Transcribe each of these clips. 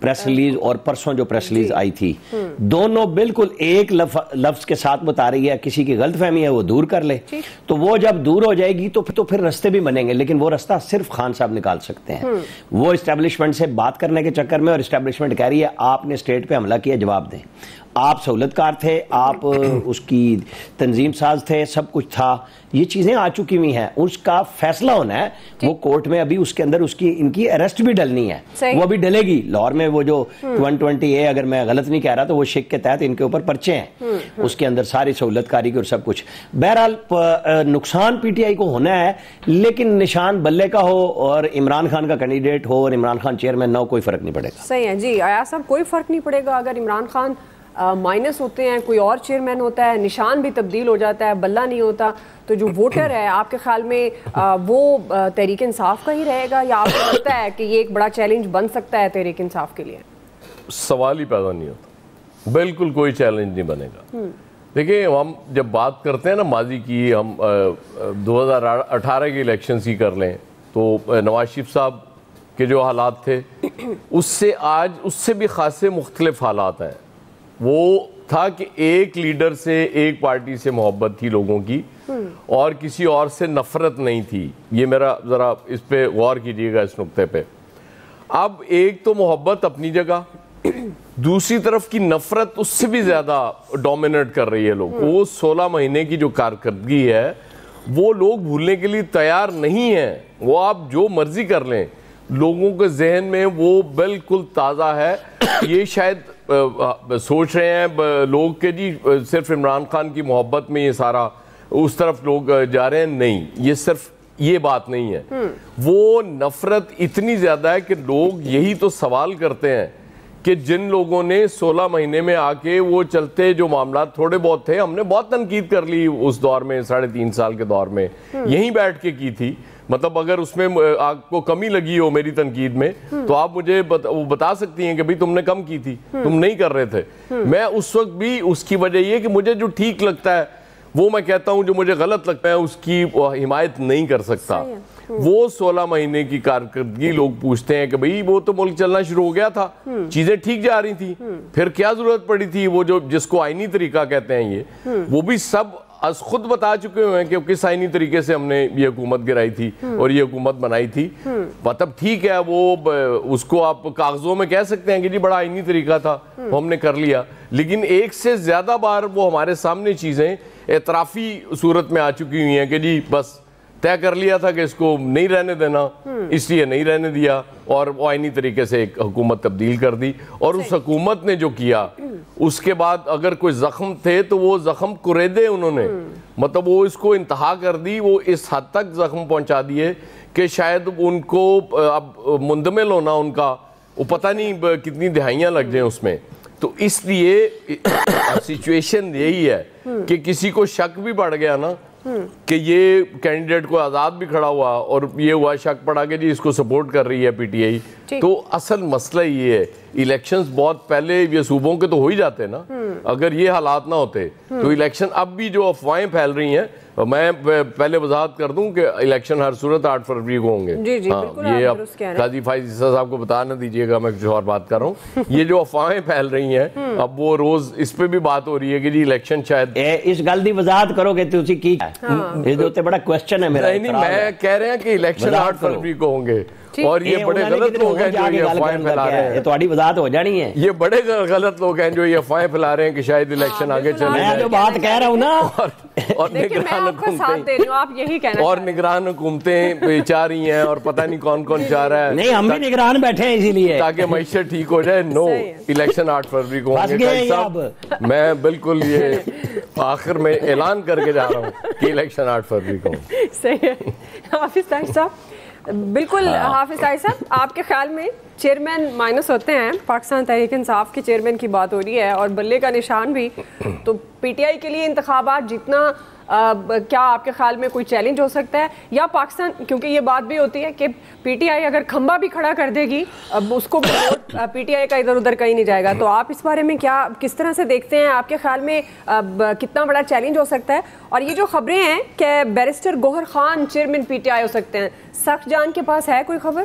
Press release اور پرسوں جو پریس ریلیز آئی تھی، دونوں بالکل ایک لفظ کے ساتھ بتا رہی ہے کسی کی غلط فہمی ہے وہ دور کر لے، تو وہ جب دور ہو جائے گی تو پھر رستے بھی بنیں گے، لیکن وہ رستہ صرف خان صاحب نکال سکتے ہیں۔ وہ اسٹیبلشمنٹ سے بات کرنے کے چکر میں، اور اسٹیبلشمنٹ کہہ رہی ہے آپ نے اسٹیٹ پہ حملہ کیا، جواب دیں، آپ سہولت کار تھے، آپ اس کی تنظیم ساز تھے، سب کچھ تھا، یہ چیزیں آ چکی ہوئی ہیں، اس کا فیصلہ ہونا ہے، وہ کورٹ میں ابھی اس کے اندر ان کی اریسٹ بھی ڈلنی ہے، وہ ابھی ڈلے گی لاہور میں، وہ جو 120A اگر میں غلط نہیں کہہ رہا تو وہ شک کے تحت ان کے اوپر پرچے ہیں، اس کے اندر ساری سہولت کاری کی اور سب کچھ۔ بہرحال نقصان پی ٹی آئی کو ہونا ہے، لیکن نشان بلے کا ہو اور عمران خان کا کینڈیڈیٹ ہو اور عمران خان چیئرمین نہ ہو، کوئی فرق نہیں پڑے گا۔ صحیح ہے جی ایاز صاحب، کوئی فرق نہیں پڑے گا اگر عمران خان مائنس ہوتے ہیں، کوئی اور چیئرمین ہوتا ہے، نشان بھی تبدیل ہو جاتا ہے، بلہ نہیں ہوتا، تو جو ووٹر ہے آپ کے خیال میں وہ تحریک انصاف کا ہی رہے گا، یا آپ کو لگتا ہے کہ یہ ایک بڑا چیلنج بن سکتا ہے تحریک انصاف کے لیے؟ سوال ہی پیدا نہیں ہوتا، بالکل کوئی چیلنج نہیں بنے گا۔ دیکھیں ہم جب بات کرتے ہیں نا ماضی کی، ہم 2018 کے الیکشنز کی کر لیں تو نواز شریف صاحب کے جو حالات تھے اس سے آج اس سے بھی خاصے مختلف حالات ہیں۔ وہ تھا کہ ایک لیڈر سے، ایک پارٹی سے محبت تھی لوگوں کی اور کسی اور سے نفرت نہیں تھی، یہ میرا ذرا اس پہ غور کیجئے گا اس نقطے پہ۔ اب ایک تو محبت اپنی جگہ، دوسری طرف کی نفرت اس سے بھی زیادہ ڈومینیٹ کر رہی ہے لوگ۔ وہ 16 مہینے کی جو کارکردگی ہے وہ لوگ بھولنے کے لیے تیار نہیں ہیں، وہ آپ جو مرضی کر لیں، لوگوں کے ذہن میں وہ بالکل تازہ ہے۔ یہ شاید سوچ رہے ہیں لوگ کہ جی صرف عمران خان کی محبت میں یہ سارا اس طرف لوگ جا رہے ہیں، نہیں، یہ صرف یہ بات نہیں ہے، وہ نفرت اتنی زیادہ ہے کہ لوگ یہی تو سوال کرتے ہیں کہ جن لوگوں نے 16 مہینے میں آ کے وہ چلتے جو معاملات تھوڑے بہت تھے، ہم نے بہت تنقید کر لی اس دور میں، 3.5 سال کے دور میں یہیں بیٹھ کے کی تھی، مطلب اگر اس میں آپ کو کمی لگی ہو میری تنقید میں تو آپ مجھے بتا سکتی ہیں کہ بھئی تم نے کم کی تھی، تم نہیں کر رہے تھے۔ میں اس وقت بھی اس کی وجہ یہ کہ مجھے جو ٹھیک لگتا ہے وہ میں کہتا ہوں، جو مجھے غلط لگتا ہے اس کی حمایت نہیں کر سکتا۔ وہ 16 مہینے کی کارکردگی لوگ پوچھتے ہیں کہ بھئی وہ تو ملک چلنا شروع ہو گیا تھا، چیزیں ٹھیک جا رہی تھیں، پھر کیا ضرورت پڑی تھی وہ جو جس کو آئینی طریقہ کہتے ہیں، وہ بھی سب از خود بتا چکے ہوئے ہیں کہ کس آئینی طریقے سے ہم نے یہ حکومت گرائی تھی اور یہ حکومت بنائی تھی۔ مطلب ٹھیک ہے، وہ اس کو آپ کاغذوں میں کہہ سکتے ہیں کہ جی بڑا آئینی طریقہ تھا، وہ ہم نے کر لیا، لیکن ایک سے زیادہ بار وہ ہمارے سامنے چیزیں اعترافی صورت میں آ چکی ہوئی ہیں کہ جی بس طے کر لیا تھا کہ اس کو نہیں رہنے دینا، اس لیے نہیں رہنے دیا، اور وہ آئینی طریقے سے ایک حکومت تبدیل کر دی، اور اس حکومت نے جو کیا اس کے بعد اگر کوئی زخم تھے تو وہ زخم کریدے انہوں نے، مطلب وہ اس کو انتہا کر دی، وہ اس حد تک زخم پہنچا دیے کہ شاید ان کو اب مندمل ہونا ان کا وہ پتہ نہیں کتنی دہائیاں لگ جائیں اس میں۔ تو اس لیے سچویشن یہی ہے کہ کسی کو شک بھی پڑ گیا نا کہ یہ کینڈیڈیٹ کو آزاد بھی کھڑا ہوا اور یہ ہوا شک پڑا کہ جی اس کو سپورٹ کر رہی ہے پی ٹی آئی، تو اصل مسئلہ یہ ہے الیکشنز بہت پہلے یہ صوبوں کے تو ہو ہی جاتے نا، اگر یہ حالات نہ ہوتے تو الیکشن اب بھی جو افواہیں پھیل رہی ہیں، میں پہلے وضاحت کر دوں کہ الیکشن ہر صورت 8 فروری کو ہوں گے۔ یہ اب قاضی فائز عیسیٰ صاحب کو بتا نہ دیجیے گا میں کچھ اور بات کر رہا ہوں، یہ جو افواہیں پھیل رہی ہیں اب وہ روز اس پہ بھی بات ہو رہی ہے کہ جی الیکشن شاید اس گل دی وضاحت کرو کہ تسی کی اس دے اوتے بڑا کوسچن ہے میرا۔ نہیں میں کہہ رہے ہیں کہ الیکشن 8 فروری کو ہوں گے، اور یہ بڑے غلط لوگ ہیں جو یہ افواہیں پھیلا رہے ہیں، یہ تہاڈی وضاحت ہو جانی ہے، یہ بڑے غلط لوگ ہیں جو یہ افواہیں پھیلا رہے ہیں کہ شاید الیکشن آگے چلے میں جو بات کہہ رہا ہوں نا، اور نگران حکومتیں چاہ رہی ہیں اور پتہ نہیں کون کون چاہ رہا ہے، نہیں ہم بھی نگران بیٹھے ہیں اسی لیے تاکہ معیشت ٹھیک ہو جائے۔ نو، الیکشن 8 فروری کو ہوں گے۔ میں بالکل یہ آخر میں اعلان کر کے جا رہا ہوں کہ الیکشن 8 فروری کو ہوں۔ صحیح ہے حافظ طاہر صاحب، بالکل حافظ طاہر صاحب، آپ کے خیال میں چیئرمین مائنس ہوتے ہیں، پاکستان تحریک انصاف کے چیئرمین کی بات ہو رہی ہے اور بلے کا نشان بھی، تو پی ٹی آئی کے لیے انتخابات جتنا کیا آپ کے خیال میں کوئی چیلنج ہو سکتا ہے، یا پاکستان، کیونکہ یہ بات بھی ہوتی ہے کہ پی ٹی آئی اگر کھمبا بھی کھڑا کر دے گی اب اس کو پی ٹی آئی کا ادھر ادھر کہیں نہیں جائے گا، تو آپ اس بارے میں کیا کس طرح سے دیکھتے ہیں؟ آپ کے خیال میں کتنا بڑا چیلنج ہو سکتا ہے؟ اور یہ جو خبریں ہیں کہ barrister Gohar Khan chairman P T I ہو سکتے ہیں، سخت جان کے پاس ہے کوئی خبر؟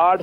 8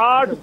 8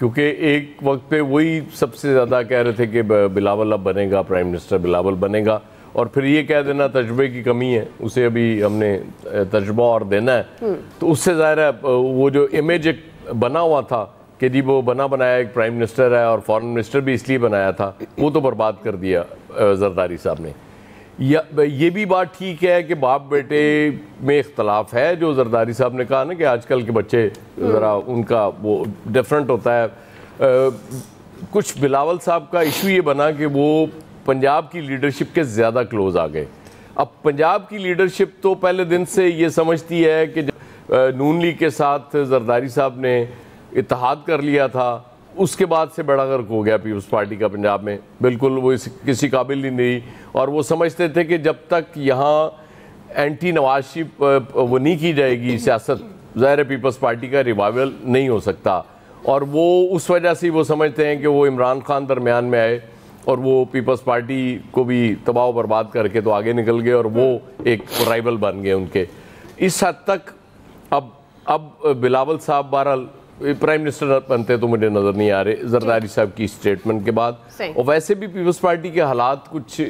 کیونکہ ایک وقت پہ وہی سب سے زیادہ کہہ رہے تھے کہ بلاول اب بنے گا، پرائم منسٹر بلاول بنے گا، اور پھر یہ کہہ دینا تجربے کی کمی ہے، اسے ابھی ہم نے تجربہ اور دینا ہے، تو اس سے ظاہر ہے وہ جو امیج ایک بنا ہوا تھا کہ جی وہ بنا بنایا ایک پرائم منسٹر ہے اور فارن منسٹر بھی اس لیے بنایا تھا، وہ تو برباد کر دیا زرداری صاحب نے۔ یہ بھی بات ٹھیک ہے کہ باپ بیٹے میں اختلاف ہے، جو زرداری صاحب نے کہا نا کہ آج کل کے بچے ذرا ان کا وہ ڈیفرنٹ ہوتا ہے۔ کچھ بلاول صاحب کا ایشو یہ بنا کہ وہ پنجاب کی لیڈرشپ کے زیادہ کلوز آ گئے۔ اب پنجاب کی لیڈرشپ تو پہلے دن سے یہ سمجھتی ہے کہ نون لیگ کے ساتھ زرداری صاحب نے اتحاد کر لیا تھا، اس کے بعد سے بڑا غرق ہو گیا پیپلز پارٹی کا پنجاب میں، بالکل وہ کسی قابل ہی نہیں، اور وہ سمجھتے تھے کہ جب تک یہاں اینٹی نواز شریف وہ نہیں کی جائے گی سیاست، ظاہر پیپلز پارٹی کا ریوائول نہیں ہو سکتا، اور وہ اس وجہ سے وہ سمجھتے ہیں کہ وہ عمران خان درمیان میں آئے اور وہ پیپلز پارٹی کو بھی تباہ و برباد کر کے تو آگے نکل گئے اور وہ ایک رائیول بن گئے ان کے۔ اس حد تک اب بلاول صاحب بہرحال پرائم منسٹر بنتے تو مجھے نظر نہیں آ رہے زرداری صاحب کی اسٹیٹمنٹ کے بعد، اور ویسے بھی پیپلز پارٹی کے حالات کچھ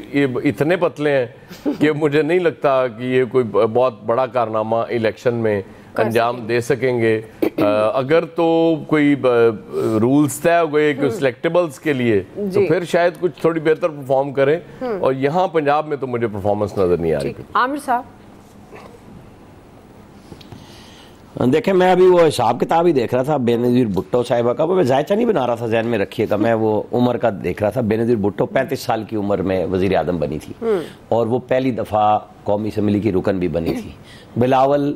اتنے پتلے ہیں کہ مجھے نہیں لگتا کہ یہ کوئی بہت بڑا کارنامہ الیکشن میں انجام دے سکیں گے۔ اگر تو کوئی رولز طے ہو گئے کہ سلیکٹیبلز کے لیے تو پھر شاید کچھ تھوڑی بہتر پرفارم کریں، اور یہاں پنجاب میں تو مجھے پرفارمنس نظر نہیں آ رہی۔ عامر صاحب دیکھیں، میں ابھی وہ حساب کتاب ہی دیکھ رہا تھا بینظیر بھٹو صاحبہ کا، وہ میں ذائچہ نہیں بنا رہا تھا، ذہن میں رکھیے گا، میں وہ عمر کا دیکھ رہا تھا۔ بینظیر بھٹو 35 سال کی عمر میں وزیر اعظم بنی تھی اور وہ پہلی دفعہ قومی اسمبلی کی رکن بھی بنی تھی۔ بلاول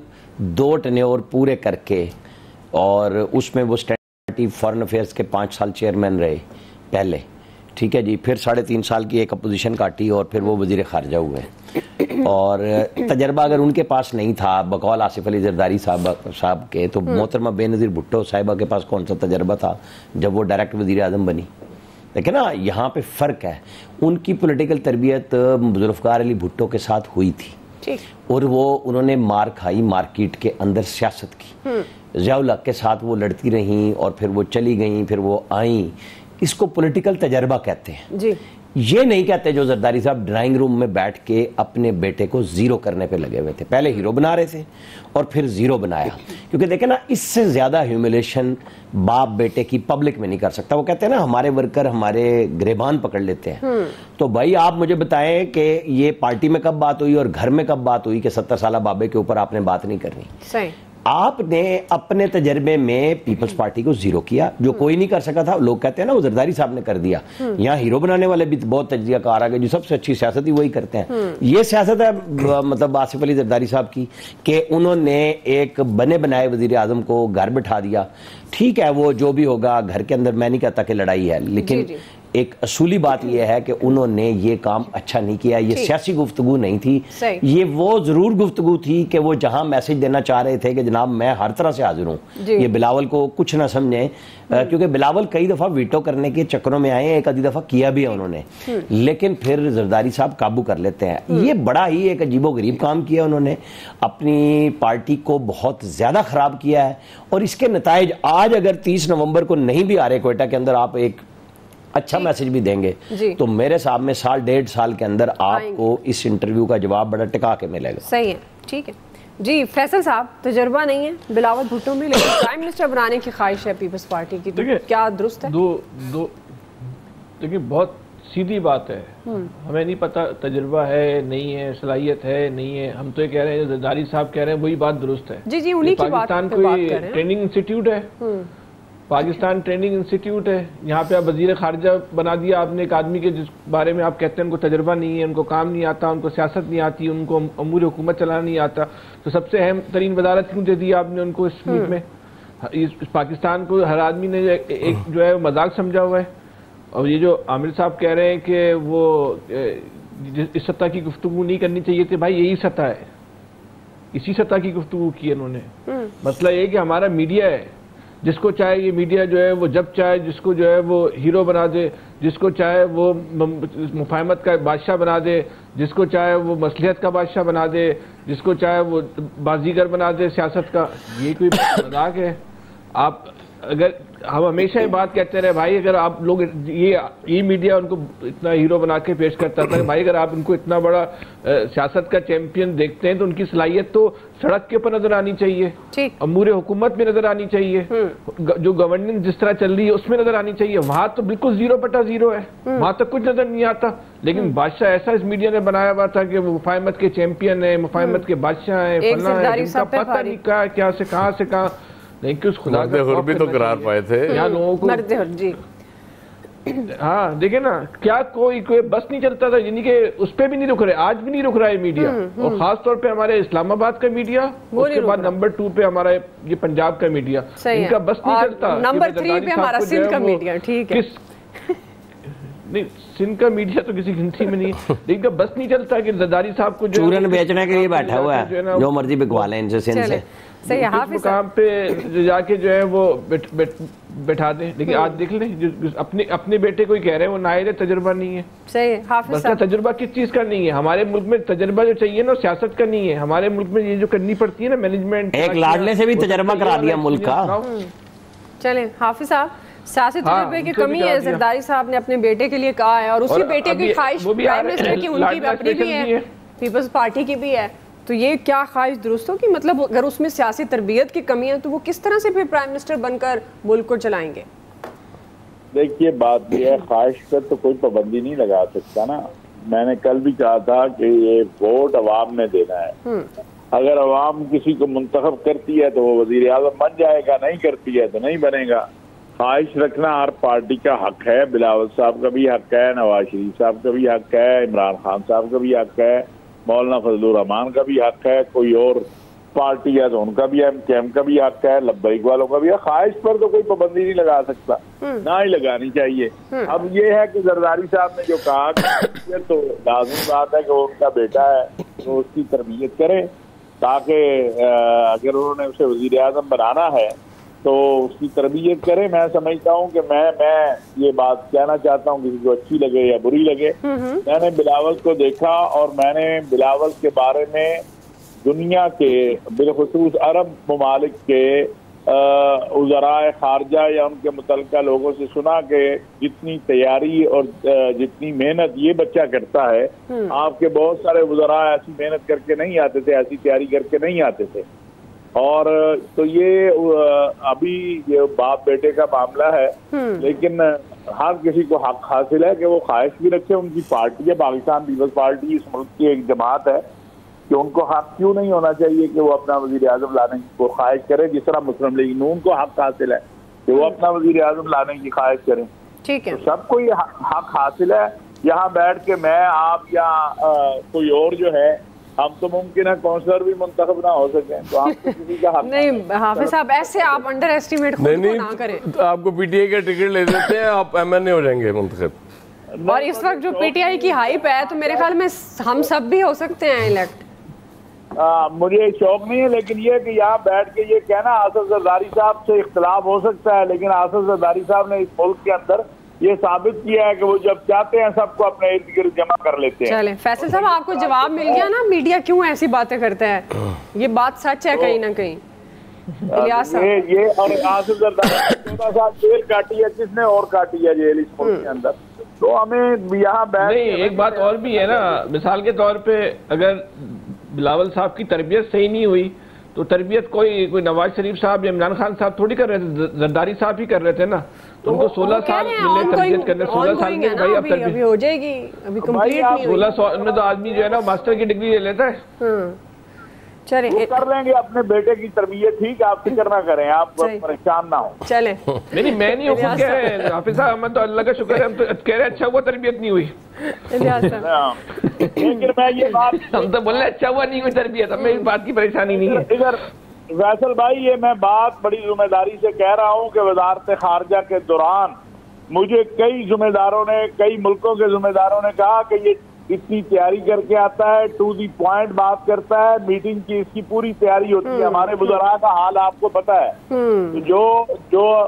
2 ٹینیور پورے کر کے، اور اس میں وہ اسٹینڈرڈ فارن افیئرس کے 5 سال چیئرمین رہے پہلے، ٹھیک ہے جی، پھر 3.5 سال کی ایک اپوزیشن کاٹی اور پھر وہ وزیر خارجہ ہوئے، اور تجربہ اگر ان کے پاس نہیں تھا بقول آصف علی زرداری صاحب کے، تو محترمہ بینظیر بھٹو صاحبہ کے پاس کون سا تجربہ تھا جب وہ ڈائریکٹ وزیر اعظم بنی؟ دیکھیں نا، یہاں پہ فرق ہے۔ ان کی پولیٹیکل تربیت ذوالفقار علی بھٹو کے ساتھ ہوئی تھی، اور وہ انہوں نے مار کھائی مارکیٹ کے اندر سیاست کی، ضیاء الحق کے ساتھ وہ لڑتی رہیں اور پھر وہ چلی گئیں، پھر وہ آئیں، اس کو پولیٹیکل تجربہ کہتے ہیں جی۔ یہ نہیں کہتے جو زرداری صاحب ڈرائنگ روم میں بیٹھ کے اپنے بیٹے کو زیرو کرنے پہ لگے ہوئے تھے، پہلے ہیرو بنا رہے تھے اور پھر زیرو بنایا، کیونکہ دیکھیں نا، اس سے زیادہ ہیوملیشن باپ بیٹے کی پبلک میں نہیں کر سکتا۔ وہ کہتے ہیں نا ہمارے ورکر ہمارے گریبان پکڑ لیتے ہیں، تو بھائی آپ مجھے بتائیں کہ یہ پارٹی میں کب بات ہوئی اور گھر میں کب بات ہوئی کہ 70 سالہ بابے کے اوپر آپ نے بات نہیں کرنی؟ صحیح، آپ نے اپنے تجربے میں پیپلز پارٹی کو زیرو کیا، جو کوئی نہیں کر سکا تھا، لوگ کہتے ہیں نا وہ زرداری صاحب نے کر دیا۔ یہاں ہیرو بنانے والے بھی بہت تجزیہ کار آ گئے، جو سب سے اچھی سیاست ہی وہی کرتے ہیں۔ یہ سیاست ہے مطلب آصف علی زرداری صاحب کی کہ انہوں نے ایک بنے بنائے وزیر اعظم کو گھر بٹھا دیا۔ ٹھیک ہے، وہ جو بھی ہوگا گھر کے اندر، میں نہیں کہتا کہ لڑائی ہے، لیکن ایک اصولی بات یہ ہے کہ انہوں نے یہ کام اچھا نہیں کیا۔ یہ سیاسی گفتگو نہیں تھی، یہ وہ ضرور گفتگو تھی کہ وہ جہاں میسج دینا چاہ رہے تھے کہ جناب میں ہر طرح سے حاضر ہوں، یہ بلاول کو کچھ نہ سمجھیں، کیونکہ بلاول کئی دفعہ ویٹو کرنے کے چکروں میں آئے ہیں، ایک آدھی دفعہ کیا بھی ہے انہوں نے، لیکن پھر زرداری صاحب قابو کر لیتے ہیں۔ یہ بڑا ہی ایک عجیب و غریب کام کیا انہوں نے، اپنی پارٹی کو بہت زیادہ خراب کیا ہے، اور اس کے نتائج آج اگر 30 نومبر کو نہیں بھی آ رہے کوئٹہ کے اندر آپ ایک اچھا میسج بھی دیں گے تو میرے صاحب میں 1.5 سال کے اندر آپ کو اس انٹرویو کا جواب بڑا ٹکا کے ملے گا۔ صحیح ہے، ٹھیک ہے جی۔ فیصل صاحب، تجربہ نہیں ہے بلاول بھٹو میں، لیکن پرائم منسٹر بنانے کی خواہش ہے پیپلز پارٹی کی، تو کیا درست ہے؟ دیکھیں، بہت سیدھی بات ہے، ہمیں نہیں پتا تجربہ ہے نہیں ہے، صلاحیت ہے نہیں ہے، ہم تو یہ کہہ رہے ہیں زرداری صاحب کہہ رہے ہیں وہی بات درست ہے۔ جی جی، انہی کی بات پاکستان کوئی ٹریننگ انسٹیٹیوٹ ہے، پاکستان ٹریننگ انسٹیٹیوٹ ہے، یہاں پہ آپ وزیر خارجہ بنا دیا آپ نے ایک آدمی کے جس بارے میں آپ کہتے ہیں ان کو تجربہ نہیں ہے، ان کو کام نہیں آتا، ان کو سیاست نہیں آتی، ان کو امور حکومت چلانا نہیں آتا، تو سب سے اہم ترین وزارت کیوں دے دی آپ نے ان کو اس ملک میں؟ پاکستان کو ہر آدمی نے ایک جو ہے مذاق سمجھا ہوا ہے۔ اور یہ جو عامر صاحب کہہ رہے ہیں کہ وہ اس سطح کی گفتگو نہیں کرنی چاہیے تھی، بھائی یہی سطح ہے، اسی سطح کی گفتگو کی انہوں نے۔ مسئلہ یہ کہ ہمارا میڈیا ہے، جس کو چاہے یہ میڈیا جو ہے وہ جب چاہے جس کو جو ہے وہ ہیرو بنا دے، جس کو چاہے وہ مفاہمت کا بادشاہ بنا دے، جس کو چاہے وہ مصلحت کا بادشاہ بنا دے، جس کو چاہے وہ بازیگر بنا دے سیاست کا۔ یہ کوئی مذاق ہے؟ آپ اگر ہم ہمیشہ یہ بات کہتے رہے بھائی اگر آپ لوگ یہ میڈیا ان کو اتنا ہیرو بنا کے پیش کرتا تھا کہ بھائی اگر آپ ان کو اتنا بڑا سیاست کا چیمپئن دیکھتے ہیں تو ان کی صلاحیت تو سڑک کے اوپر نظر آنی چاہیے, امور حکومت میں نظر آنی چاہیے, جو گورننس جس طرح چل رہی ہے اس میں نظر آنی چاہیے. وہاں تو بالکل 0/0 ہے, وہاں تک کچھ نظر نہیں آتا. لیکن بادشاہ ایسا اس میڈیا نے بنایا ہوا تھا کہ وہ مفاہمت کے چیمپئن ہیں, مفاہمت کے بادشاہ ہیں, فلاں ہیں, جن کا پتہ نہیں کیا سے کہاں نہیں کہ اس خدا کا خوف بھی تو قرار پائے تھے یہاں لوگوں کو. جی ہاں دیکھیں نا کیا کوئی بس نہیں چلتا تھا, یعنی کہ اس پہ بھی نہیں رک رہے, آج بھی نہیں رک رہا ہے میڈیا. اور خاص طور پہ ہمارے اسلام آباد کا میڈیا, اس کے بعد نمبر 2 پہ ہمارا یہ پنجاب کا میڈیا, ان کا بس نہیں چلتا. نمبر 3 پہ ہمارا سندھ کا میڈیا. ٹھیک ہے نہیں سندھ کا میڈیا تو کسی گنتی میں نہیں ہے, لیکن بس نہیں چلتا کہ زرداری صاحب کو چورن بیچنے کے لیے بیٹھا ہوا ہے, جو مرضی بکوا لیں ان سے سندھ سے. اس مقام پہ جا کے جو ہے وہ بیٹھا دیں. لیکن آج دیکھ لیں اپنے بیٹے کو ہی کہہ رہے ہیں وہ نائر تجربہ نہیں ہے. صحیح حافظ صاحب, تجربہ کس چیز کا نہیں ہے ہمارے ملک میں؟ تجربہ جو چاہیے نا سیاست کا نہیں ہے ہمارے ملک میں, یہ جو کرنی پڑتی ہے نا مینجمنٹ, ایک لاڈلے سے بھی تجربہ کرا دیا ملک کا. چلیں حافظ صاحب, سیاسی تجربے کی کمی ہے زرداری صاحب نے اپنے بیٹے کے لیے کہا ہے, اور اسی بیٹے کی خواہش پرائم منسٹر کی ان کی اپنی بھی ہے, پیپلز پارٹی کی بھی ہے. تو یہ کیا خواہش درست ہو کہ مطلب اگر اس میں سیاسی تربیت کی کمی ہے تو وہ کس طرح سے پھر پرائم منسٹر بن کر ملک کو چلائیں گے؟ دیکھیے بات یہ ہے, خواہش پر تو کوئی پابندی نہیں لگا سکتا نا. میں نے کل بھی کہا تھا کہ یہ ووٹ عوام نے دینا ہے. اگر عوام کسی کو منتخب کرتی ہے تو وہ وزیر اعظم بن جائے گا, نہیں کرتی ہے تو نہیں بنے گا. خواہش رکھنا ہر پارٹی کا حق ہے, بلاول صاحب کا بھی حق ہے, نواز شریف صاحب کا بھی حق ہے, عمران خان صاحب کا بھی حق ہے, مولانا فضل الرحمان کا بھی حق ہے, کوئی اور پارٹی ہے تو ان کا بھی ہے, ایم کا بھی حق ہے, لبیک والوں کا بھی ہے. خواہش پر تو کوئی پابندی نہیں لگا سکتا, نہ ہی لگانی چاہیے. اب یہ ہے کہ زرداری صاحب نے جو کہا کہ تو لازمی بات ہے کہ وہ ان کا بیٹا ہے تو اس کی تربیت کریں, تاکہ اگر انہوں نے اسے وزیر اعظم بنانا ہے تو اس کی تربیت کریں. میں سمجھتا ہوں کہ میں یہ بات کہنا چاہتا ہوں, کسی کو اچھی لگے یا بری لگے, میں نے بلاول کو دیکھا اور میں نے بلاول کے بارے میں دنیا کے بالخصوص عرب ممالک کے وزرائے خارجہ یا ان کے متعلقہ لوگوں سے سنا کہ جتنی تیاری اور جتنی محنت یہ بچہ کرتا ہے, آپ کے بہت سارے وزراء ایسی محنت کر کے نہیں آتے تھے, ایسی تیاری کر کے نہیں آتے تھے. اور تو یہ ابھی یہ باپ بیٹے کا معاملہ ہے, لیکن ہر کسی کو حق حاصل ہے کہ وہ خواہش بھی رکھے. ان کی پارٹی ہے پاکستان پیپلز پارٹی, اس ملک کی ایک جماعت ہے, کہ ان کو حق کیوں نہیں ہونا چاہیے کہ وہ اپنا وزیر اعظم لانے کی خواہش کرے, جس طرح مسلم لیگ نون کو حق حاصل ہے کہ وہ اپنا وزیر اعظم لانے کی خواہش کریں. ٹھیک ہے, سب کو یہ حق حاصل ہے. یہاں بیٹھ کے میں آپ یا کوئی اور جو ہے, ہم تو ممکن ہے کونسلر بھی منتخب نہ ہو سکیں, تو آپ کو کسی کا حق نہیں. حافظ صاحب ایسے آپ انڈر ایسٹیمیٹ خود کو نہ کریں. آپ کو پی ٹی آئی کا ٹکٹ لے دیتے ہیں, آپ ایم این اے ہو جائیں گے منتخب. اور اس وقت جو پی ٹی آئی کی ہائپ ہے تو میرے خیال میں ہم سب بھی ہو سکتے ہیں الیکٹ. مجھے شوق نہیں ہے, لیکن یہ کہ یہاں بیٹھ کے یہ کہنا آصف زرداری صاحب سے اختلاف ہو سکتا ہے, لیکن آصف زرداری صاحب نے اس ملک کے اندر یہ ثابت کیا ہے کہ وہ جب چاہتے ہیں سب کو اپنے ارد گرد جمع کر لیتے ہیں. چلیں فیصل صاحب, آپ کو جواب مل گیا نا میڈیا کیوں ایسی باتیں کرتا ہے, یہ بات سچ ہے کہیں نہ کہیں. یہ اور آصف زرداری 14 سال جیل کاٹی ہے, کس نے اور کاٹی ہے جیل اس ملک کے اندر, تو ہمیں یہاں بیٹھ نہیں. ایک بات اور بھی ہے نا, مثال کے طور پہ اگر بلاول صاحب کی تربیت صحیح نہیں ہوئی تو تربیت کوئی نواز شریف صاحب یا عمران خان صاحب تھوڑی کر رہے تھے, زرداری صاحب ہی کر رہے تھے نا. تو ان کو 16 سال ملے تربیت کرنے, 16 سال میں بھائی اب ابھی ہو جائے گی, ابھی کمپلیٹ نہیں ہوئی. 16 میں تو آدمی جو ہے نا ماسٹر کی ڈگری لے لیتا ہے. چلیں کر لیں گے اپنے بیٹے کی تربیت, ٹھیک, آپ فکر نہ کریں, آپ پریشان نہ ہوں. چلیں نہیں میں نہیں خود کہہ رہے ہیں حافظ صاحب, ہم تو اللہ کا شکر ہے, ہم تو کہہ رہے ہیں اچھا ہوا تربیت نہیں ہوئی. لیکن میں یہ بات ہم تو بول رہے اچھا ہوا نہیں ہوئی تربیت, ہمیں اس بات کی پریشانی نہیں ہے. ادھر فیصل بھائی, یہ میں بات بڑی ذمہ داری سے کہہ رہا ہوں کہ وزارت خارجہ کے دوران مجھے کئی ذمہ داروں نے, کئی ملکوں کے ذمہ داروں نے کہا کہ یہ اتنی تیاری کر کے آتا ہے, ٹو دی پوائنٹ بات کرتا ہے, میٹنگ کی اس کی پوری تیاری ہوتی ہے. ہمارے وزراء کا حال آپ کو پتا ہے, جو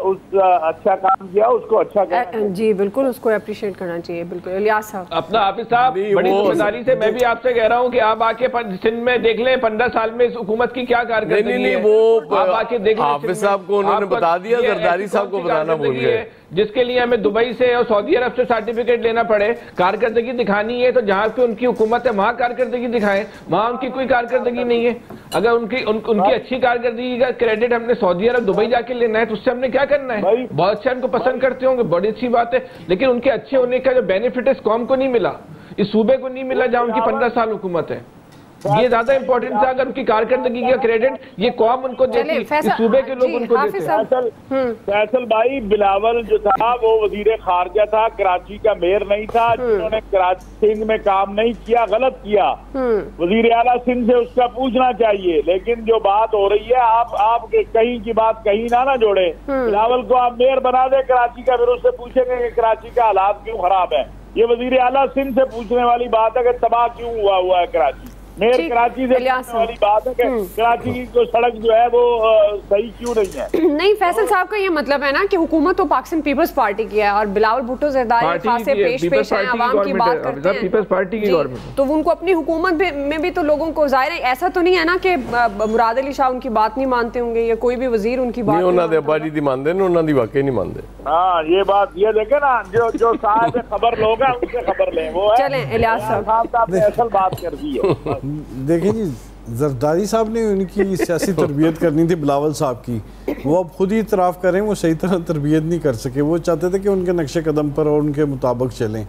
اس اچھا کام کیا اس کو اچھا کرنا. جی بالکل, اس کو اپریشیٹ کرنا چاہیے. بالکل الیاس صاحب. اپنا حافظ صاحب بڑی ذمہ داری سے میں بھی آپ سے کہہ رہا ہوں کہ آپ آ کے سندھ میں دیکھ لیں 15 سال میں اس حکومت کی کیا کارکردگی ہے. وہ آپ آ کے دیکھ لیں حافظ صاحب کو انہوں نے بتا دیا, زرداری صاحب کو بتانا بھول گئے, جس کے لیے ہمیں دبئی سے اور سعودی عرب سے سرٹیفکیٹ لینا پڑے. کارکردگی دکھانی ہے تو جہاں پہ ان کی حکومت ہے وہاں کارکردگی دکھائیں, وہاں ان کی کوئی کارکردگی نہیں ہے. اگر ان کی اچھی کارکردگی کا کریڈٹ ہم نے سعودی عرب دبئی جا کے لینا ہے تو اس سے ہم نے کیا کرنا ہے. بہت اچھا ان کو پسند کرتے ہوں گے, بڑی اچھی بات ہے, لیکن ان کے اچھے ہونے کا جو بینیفٹ اس قوم کو نہیں ملا, اس صوبے کو نہیں ملا جہاں ان کی 15 سال حکومت ہے. یہ زیادہ امپورٹنٹ تھا. اگر ان کی کارکردگی کا کریڈٹ یہ قوم ان کو دیتی, اس صوبے کے لوگ ان کو دیتے. فیصل بھائی, بلاول جو تھا وہ وزیر خارجہ تھا, کراچی کا میئر نہیں تھا. جنہوں نے سندھ میں کام نہیں کیا, غلط کیا. وزیر اعلیٰ سندھ سے اس کا پوچھنا چاہیے. لیکن جو بات ہو رہی ہے, آپ کہیں کی بات کہیں نہ جوڑے. بلاول کو آپ میئر بنا دیں کراچی کا, پھر اس سے پوچھیں گے کہ کراچی کا حالات کیوں خراب ہے. یہ وزیر اعلیٰ سندھ سے پوچھنے والی بات ہے کہ تباہ کیوں ہوا ہے کراچی. میئر کراچی سے پوچھنے والی بات ہے کہ کراچی کی جو سڑک جو ہے وہ صحیح کیوں نہیں ہے. نہیں, فیصل صاحب کا یہ مطلب ہے نا کہ حکومت تو پاکستان پیپلز پارٹی کی ہے, اور بلاول بھٹو زرداری خاصے پیش ہیں, عوام کی بات کرتے ہیں, پیپلز پارٹی کی گورنمنٹ, تو ان کو اپنی حکومت میں بھی تو لوگوں کو ظاہر ہے ایسا تو نہیں ہے نا کہ مراد علی شاہ ان کی بات نہیں مانتے ہوں گے, یا کوئی بھی وزیر ان کی بات نہیں مانتے. ابا جی مانتے ہیں, انہوں نے واقعی نہیں مانتے. ہاں, یہ بات یہ دیکھیں نا, جو صاحب خبر لوگ ہیں ان سے خبر لیں. وہ چلیں الیاس صاحب نے اصل بات کر دی ہے. دیکھیں جی, زرداری صاحب نے ان کی سیاسی تربیت کرنی تھی بلاول صاحب کی, وہ اب خود ہی اعتراف کریں وہ صحیح طرح تربیت نہیں کر سکے. وہ چاہتے تھے کہ ان کے نقش قدم پر اور ان کے مطابق چلیں,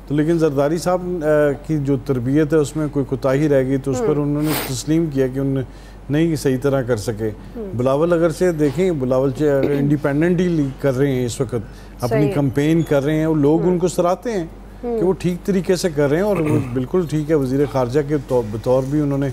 تو لیکن زرداری صاحب کی جو تربیت ہے اس میں کوئی کوتاہی رہ گئی, تو اس پر انہوں نے تسلیم کیا کہ انہوں نے نہیں صحیح طرح کر سکے. بلاول اگر سے دیکھیں, بلاول انڈیپینڈنٹلی کر رہے ہیں اس وقت, اپنی کمپین کر رہے ہیں, اور لوگ ان کو سراہتے ہیں کہ وہ ٹھیک طریقے سے کر رہے ہیں, اور وہ بالکل ٹھیک ہے. وزیر خارجہ کے بطور بھی انہوں نے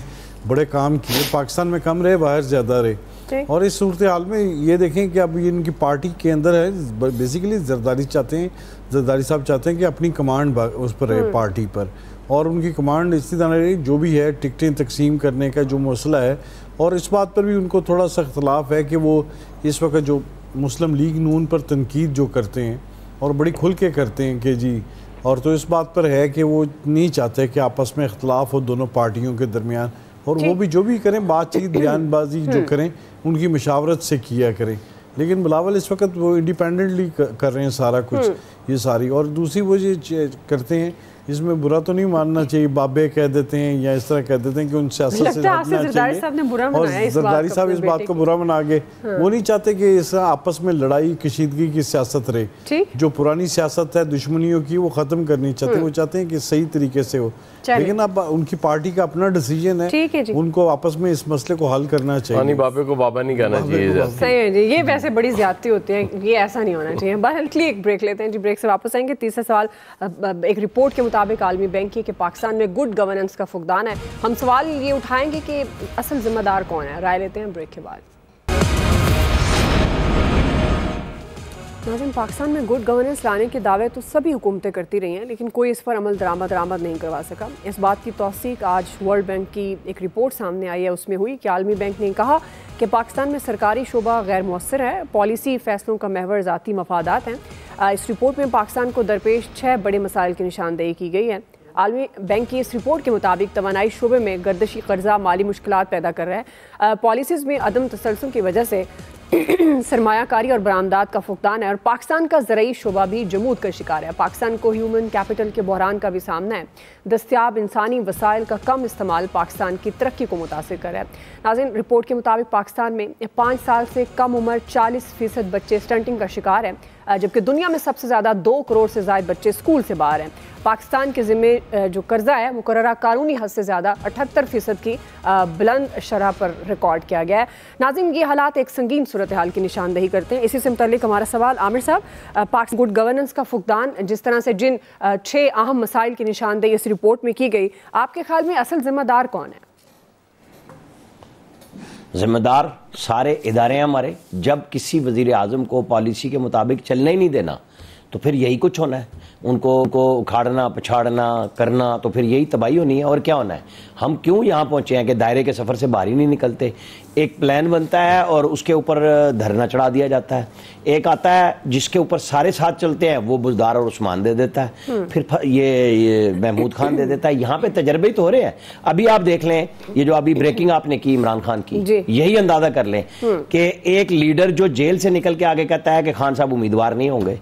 بڑے کام کیے, پاکستان میں کم رہے, باہر زیادہ رہے. اور اس صورتحال میں یہ دیکھیں کہ اب یہ ان کی پارٹی کے اندر ہے, بیسیکلی زرداری صاحب چاہتے ہیں کہ اپنی کمانڈ اس پر رہے پارٹی پر, اور ان کی کمانڈ اسی طرح رہی جو بھی ہے ٹکٹیں تقسیم کرنے کا جو مسئلہ ہے. اور اس بات پر بھی ان کو تھوڑا سا اختلاف ہے کہ وہ اس وقت جو مسلم لیگ نون پر تنقید جو کرتے ہیں اور بڑی کھل کے کرتے ہیں کہ جی, اور تو اس بات پر ہے کہ وہ نہیں چاہتے کہ آپس میں اختلاف ہو دونوں پارٹیوں کے درمیان, اور وہ بھی جو بھی کریں بات چیت بیان بازی جو کریں ان کی مشاورت سے کیا کریں. لیکن بلاول اس وقت وہ انڈیپینڈنٹلی کر رہے ہیں سارا کچھ یہ ساری. اور دوسری وہ یہ کرتے ہیں, اس میں برا تو نہیں ماننا چاہیے, بابے کہہ دیتے ہیں یا اس طرح کہہ دیتے ہیں کہ ان سیاست سے ہٹنا چاہیے, اور زرداری صاحب اس بات کو برا منا گئے. وہ نہیں چاہتے کہ اس آپس میں لڑائی کشیدگی کی سیاست رہے, جو پرانی سیاست ہے دشمنیوں کی وہ ختم کرنی چاہتے ہیں. وہ چاہتے ہیں کہ صحیح طریقے سے ہو, لیکن اب ان کی پارٹی کا اپنا ڈیسیجن ہے, ان کو آپس میں اس مسئلے کو حل کرنا چاہیے. بابے کو بابا نہیں کہنا چاہیے. صحیح ہے جی, یہ ویسے بڑی زیادتی ہوتی ہے, یہ ایسا نہیں ہونا چاہیے. بہرحال ایک بریک لیتے ہیں جی, بریک سے واپس آئیں گے. تیسرا سوال, ایک رپورٹ کے مطابق عالمی بینک کی کہ پاکستان میں گڈ گورننس کا فقدان ہے. ہم سوال یہ اٹھائیں گے کہ اصل ذمہ دار کون ہے. رائے لیتے ہیں بریک کے بعد. ناظرین, پاکستان میں گڈ گورننس لانے کے دعوے تو سبھی حکومتیں کرتی رہی ہیں, لیکن کوئی اس پر عمل درآمد نہیں کروا سکا. اس بات کی توثیق آج ورلڈ بینک کی ایک رپورٹ سامنے آئی ہے. اس میں ہوئی کہ عالمی بینک نے کہا کہ پاکستان میں سرکاری شعبہ غیر مؤثر ہے, پالیسی فیصلوں کا محور ذاتی مفادات ہیں. اس رپورٹ میں پاکستان کو درپیش 6 بڑے مسائل کی نشاندہی کی گئی ہے. عالمی بینک کی اس رپورٹ کے مطابق توانائی شعبے میں گردشی قرضہ مالی مشکلات پیدا کر رہا ہے. پالیسیز میں عدم تسلسل کی وجہ سے سرمایہ کاری اور برآمدات کا فقدان ہے, اور پاکستان کا زرعی شعبہ بھی جمود کا شکار ہے. پاکستان کو ہیومن کیپٹل کے بحران کا بھی سامنا ہے. دستیاب انسانی وسائل کا کم استعمال پاکستان کی ترقی کو متاثر کر رہا ہے. ناظرین, رپورٹ کے مطابق پاکستان میں 5 سال سے کم عمر 40% بچے سٹنٹنگ کا شکار ہیں, جبکہ دنیا میں سب سے زیادہ 2 کروڑ سے زائد بچے اسکول سے باہر ہیں. پاکستان کے ذمہ جو قرضہ ہے مقررہ قانونی حد سے زیادہ 78% کی بلند شرح پر ریکارڈ کیا گیا ہے. ناظرین, یہ حالات ایک سنگین صورتحال کی نشاندہی کرتے ہیں. اسی سے متعلق ہمارا سوال عامر صاحب, پاکستان گڈ گورننس کا فقدان جس طرح سے جن 6 اہم مسائل کی نشاندہی اس رپورٹ میں کی گئی, آپ کے خیال میں اصل ذمہ دار کون ہے؟ ذمہ دار سارے ادارے ہمارے. جب کسی وزیر اعظم کو پالیسی کے مطابق چلنا ہی نہیں دینا تو پھر یہی کچھ ہونا ہے، ان کو اکھاڑنا پچھاڑنا کرنا، تو پھر یہی تباہی ہونی ہے اور کیا ہونا ہے۔ ہم کیوں یہاں پہنچے ہیں کہ دائرے کے سفر سے باہر ہی نہیں نکلتے؟ ایک پلان بنتا ہے اور اس کے اوپر دھرنا چڑھا دیا جاتا ہے، ایک آتا ہے جس کے اوپر سارے ساتھ چلتے ہیں، وہ بزدار اور عثمان دے دیتا ہے، پھر یہ محمود خان دے دیتا ہے۔ یہاں پہ تجربے ہی تو ہو رہے ہیں۔ ابھی آپ دیکھ لیں یہ جو ابھی بریکنگ آپ نے کی عمران خان کی، یہی اندازہ کر لیں کہ ایک لیڈر جو جیل سے نکل کے آگے کہتا ہے کہ خان صاحب امیدوار نہیں ہوں گے،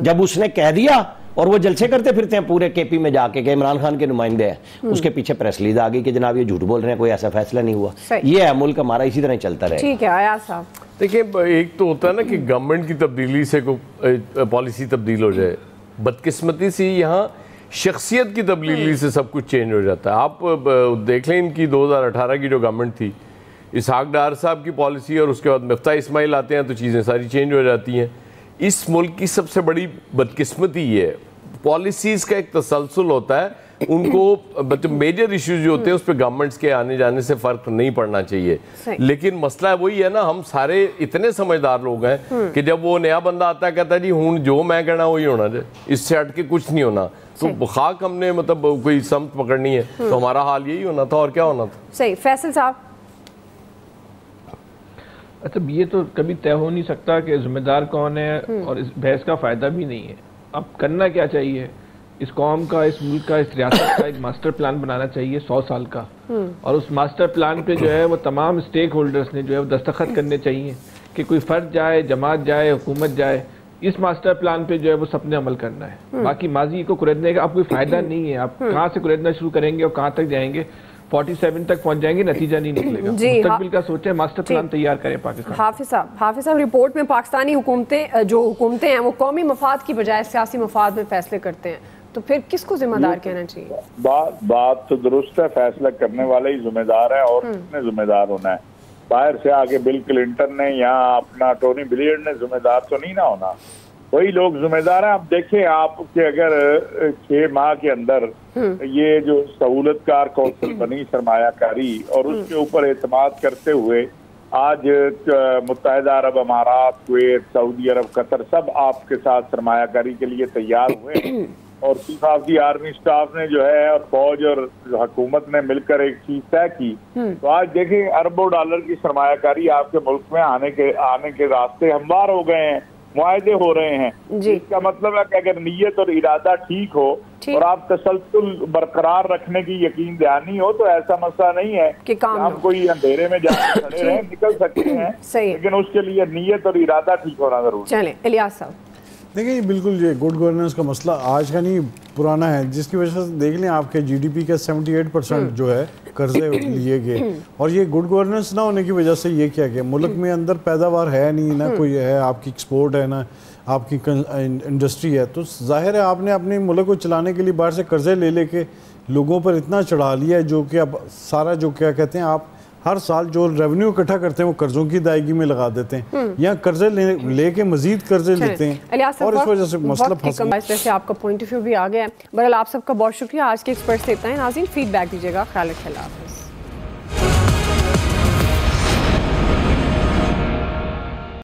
جب اس نے کہہ دیا اور وہ جلسے کرتے پھرتے ہیں پورے کے پی میں جا کے کہ عمران خان کے نمائندے ہیں، اس کے پیچھے پریس ریلیز آ گئی کہ جناب یہ جھوٹ بول رہے ہیں، کوئی ایسا فیصلہ نہیں ہوا۔ یہ ہے ملک ہمارا، اسی طرح چلتا رہے۔ ٹھیک ہے ایاز صاحب، دیکھیں ایک تو ہوتا ہے نا کہ گورنمنٹ کی تبدیلی سے کوئی پالیسی تبدیل ہو جائے، بدقسمتی سے یہاں شخصیت کی تبدیلی سے سب کچھ چینج ہو جاتا ہے۔ آپ دیکھ لیں ان کی 2018 کی جو گورنمنٹ تھی، اسحاق ڈار صاحب کی پالیسی اور اس کے بعد مفتاح اسماعیل آتے ہیں تو چیزیں ساری چینج ہو جاتی ہیں۔ اس ملک کی سب سے بڑی بدقسمتی یہ ہے، پالیسیز کا ایک تسلسل ہوتا ہے، ان کو میجر ایشوز جو ہوتے ہیں اس پہ گورنمنٹس کے آنے جانے سے فرق نہیں پڑنا چاہیے، لیکن مسئلہ وہی ہے نا، ہم سارے اتنے سمجھدار لوگ ہیں کہ جب وہ نیا بندہ آتا ہے کہتا ہے جی ہوں جو میں کہنا وہی ہونا ہے، اس سے ہٹ کے کچھ نہیں ہونا، تو خاک ہم نے مطلب کوئی سمت پکڑنی ہے تو ہمارا حال یہی ہونا تھا اور کیا ہونا تھا۔ صحیح۔ فیصل صاحب، اچھا یہ تو کبھی طے ہو نہیں سکتا کہ ذمہ دار کون ہے، اور اس بحث کا فائدہ بھی نہیں ہے۔ اب کرنا کیا چاہیے، اس قوم کا، اس ملک کا، اس ریاست کا ایک ماسٹر پلان بنانا چاہیے 100 سال کا، اور اس ماسٹر پلان پہ جو ہے وہ تمام اسٹیک ہولڈرز نے جو ہے وہ دستخط کرنے چاہیے کہ کوئی فرد جائے، جماعت جائے، حکومت جائے، اس ماسٹر پلان پہ جو ہے وہ سب نے عمل کرنا ہے۔ باقی ماضی کو کریدنے کا اب کوئی فائدہ نہیں ہے، آپ کہاں سے کریدنا شروع کریں گے اور کہاں تک جائیں گے، 47 تک پہنچ جائیں گے، نتیجہ نہیں نکلے گا۔ مستقبل کا سوچیں، ماسٹر پلان تیار کریں پاکستان۔ حافظ صاحب رپورٹ میں پاکستانی حکومتیں ہیں وہ قومی مفاد کی بجائے سیاسی مفاد میں فیصلے کرتے ہیں، تو پھر کس کو ذمہ دار کہنا چاہیے؟ بات تو درست ہے، فیصلہ کرنے والے ہی ذمہ دار ہے، اور کس نے ذمہ دار ہونا ہے؟ باہر سے آگے بل کلنٹن نے یا اپنا ٹونی بلیئر نے ذمہ دار تو نہیں نہ ہونا، وہی لوگ ذمہ دار ہیں۔ اب دیکھیں آپ کہ اگر 6 ماہ کے اندر یہ جو سہولت کار کونسل بنی سرمایہ کاری اور اس کے اوپر اعتماد کرتے ہوئے آج متحدہ عرب امارات، کویت، سعودی عرب، قطر سب آپ کے ساتھ سرمایہ کاری کے لیے تیار ہوئے، اور chief of the army staff نے جو ہے اور فوج اور حکومت نے مل کر ایک چیز طے کی، تو آج دیکھیں اربوں ڈالر کی سرمایہ کاری آپ کے ملک میں آنے کے راستے ہموار ہو گئے ہیں، معاہدے ہو رہے ہیں۔ اس کا مطلب ہے کہ اگر نیت اور ارادہ ٹھیک ہو اور آپ تسلسل برقرار رکھنے کی یقین دہانی ہو تو ایسا مسئلہ نہیں ہے کہ ہم کوئی اندھیرے میں جا کے کھڑے رہیں، نکل سکتے ہیں، لیکن اس کے لیے نیت اور ارادہ ٹھیک ہونا ضروری ہے۔ چلیں الیاس صاحب، دیکھیں یہ بالکل یہ گڈ گورننس کا مسئلہ آج کا نہیں پرانا ہے، جس کی وجہ سے دیکھ لیں آپ کے جی ڈی پی کا 78% جو ہے قرضے لیے گئے، اور یہ گڈ گورننس نہ ہونے کی وجہ سے یہ کیا کہ ملک میں اندر پیداوار ہے نہیں، نہ کوئی ہے آپ کی ایکسپورٹ ہے، نہ آپ کی انڈسٹری ہے، تو ظاہر ہے آپ نے اپنے ملک کو چلانے کے لیے باہر سے قرضے لے کے لوگوں پر اتنا چڑھا لیا ہے، جو کہ اب سارا جو کیا کہتے ہیں آپ ہر سال جو ریونیو اکٹھا کرتے ہیں وہ قرضوں کی ادائیگی میں لگا دیتے ہیں، یا قرضے لے کے مزید قرضے لیتے ہیں، اور اس وجہ سے مسئلہ پھنس گیا۔ ویسے آپ کا پوائنٹ آف ویو بھی آ گیا ہے، بہرحال آپ سب کا بہت شکریہ۔ آج کے ایکسپرٹ سے اتنا ہے، ناظرین فیڈ بیک دیجیے گا، خیال رکھیں، اللہ حافظ۔